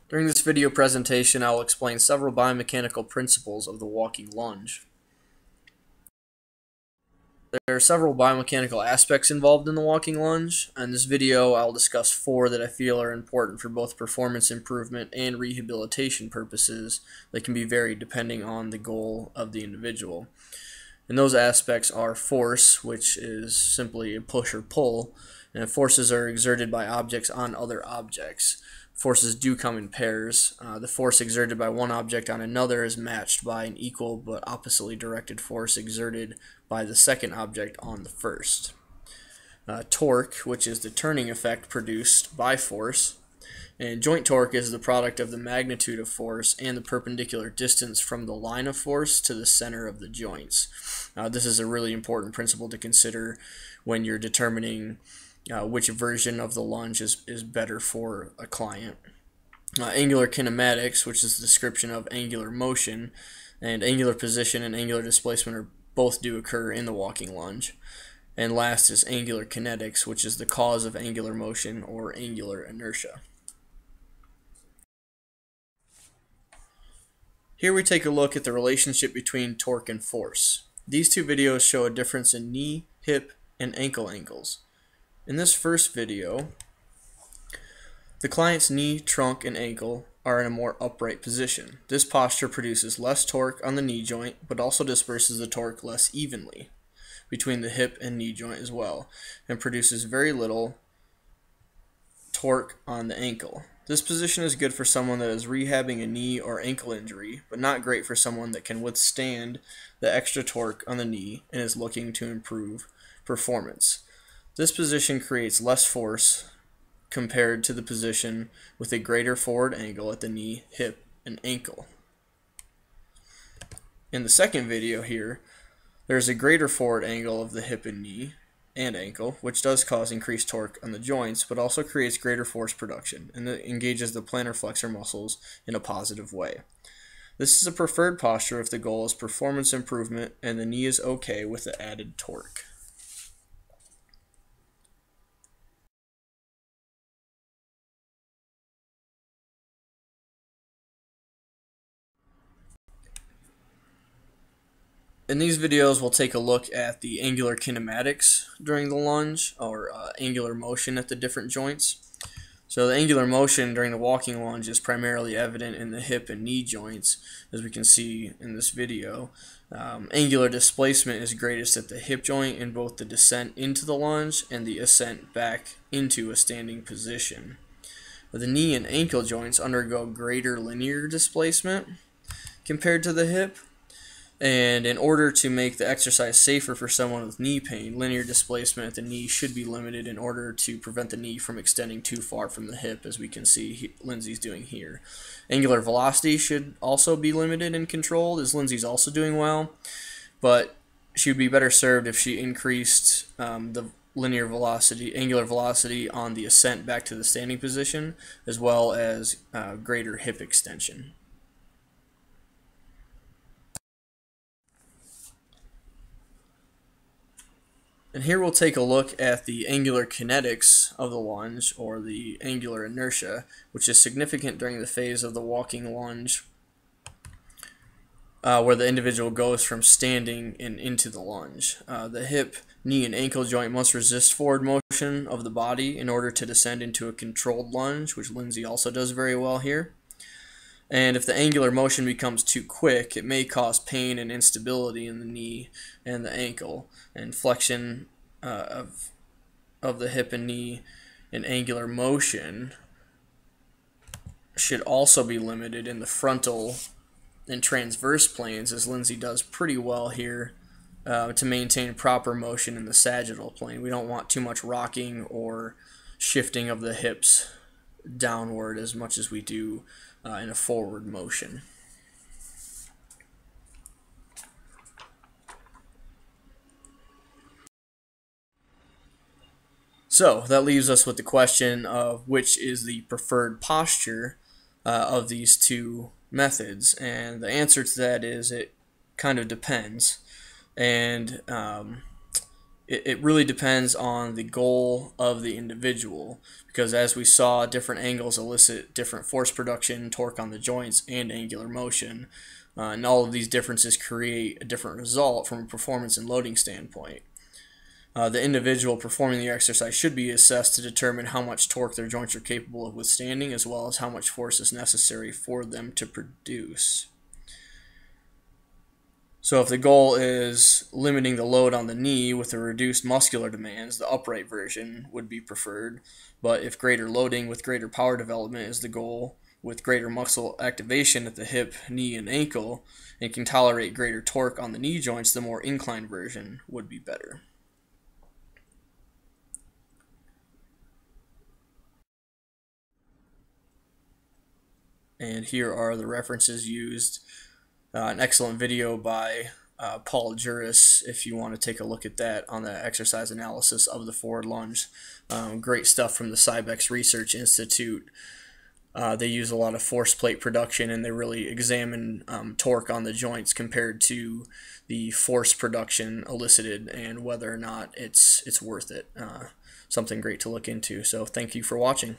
During this video presentation, I will explain several biomechanical principles of the walking lunge. There are several biomechanical aspects involved in the walking lunge. In this video, I'll discuss 4 that I feel are important for both performance improvement and rehabilitation purposes that can be varied depending on the goal of the individual. And those aspects are force, which is simply a push or pull, and forces are exerted by objects on other objects. Forces do come in pairs. The force exerted by one object on another is matched by an equal but oppositely directed force exerted by the second object on the first. Torque, which is the turning effect produced by force, and joint torque is the product of the magnitude of force and the perpendicular distance from the line of force to the center of the joints. This is a really important principle to consider when you're determining which version of the lunge is better for a client. Angular kinematics, which is the description of angular motion, and angular position and angular displacement both do occur in the walking lunge. And last is angular kinetics, which is the cause of angular motion or angular inertia. Here we take a look at the relationship between torque and force. These two videos show a difference in knee, hip, and ankle angles. In this first video, the client's knee, trunk, and ankle are in a more upright position. This posture produces less torque on the knee joint, but also disperses the torque less evenly between the hip and knee joint as well, and produces very little torque on the ankle. This position is good for someone that is rehabbing a knee or ankle injury, but not great for someone that can withstand the extra torque on the knee and is looking to improve performance. This position creates less force compared to the position with a greater forward angle at the knee, hip, and ankle. In the second video here, there is a greater forward angle of the hip and knee and ankle, which does cause increased torque on the joints, but also creates greater force production and it engages the plantar flexor muscles in a positive way. This is a preferred posture if the goal is performance improvement and the knee is okay with the added torque. In these videos, we'll take a look at the angular kinematics during the lunge, or angular motion at the different joints. So the angular motion during the walking lunge is primarily evident in the hip and knee joints, as we can see in this video. Angular displacement is greatest at the hip joint in both the descent into the lunge and the ascent back into a standing position. The knee and ankle joints undergo greater linear displacement compared to the hip. And in order to make the exercise safer for someone with knee pain, linear displacement at the knee should be limited in order to prevent the knee from extending too far from the hip, as we can see Lindsay's doing here. Angular velocity should also be limited and controlled, as Lindsay's also doing well, but she would be better served if she increased the angular velocity on the ascent back to the standing position, as well as greater hip extension. And here we'll take a look at the angular kinetics of the lunge, or the angular inertia, which is significant during the phase of the walking lunge where the individual goes from standing and into the lunge. The hip, knee, and ankle joint must resist forward motion of the body in order to descend into a controlled lunge, which Lindsay also does very well here. And if the angular motion becomes too quick, it may cause pain and instability in the knee and the ankle. And flexion of the hip and knee and angular motion should also be limited in the frontal and transverse planes, as Lindsay does pretty well here, to maintain proper motion in the sagittal plane. We don't want too much rocking or shifting of the hips downward as much as we do in a forward motion. So that leaves us with the question of which is the preferred posture of these two methods, and the answer to that is it kind of depends. And It really depends on the goal of the individual, because as we saw, different angles elicit different force production, torque on the joints, and angular motion. And all of these differences create a different result from a performance and loading standpoint. The individual performing the exercise should be assessed to determine how much torque their joints are capable of withstanding, as well as how much force is necessary for them to produce. So if the goal is limiting the load on the knee with the reduced muscular demands, the upright version would be preferred. But if greater loading with greater power development is the goal, with greater muscle activation at the hip, knee, and ankle, and can tolerate greater torque on the knee joints, the more inclined version would be better. And here are the references used. An excellent video by Paul Juris, if you want to take a look at that on the exercise analysis of the forward lunge. Great stuff from the Cybex Research Institute. They use a lot of force plate production, and they really examine torque on the joints compared to the force production elicited and whether or not it's worth it. Something great to look into. So thank you for watching.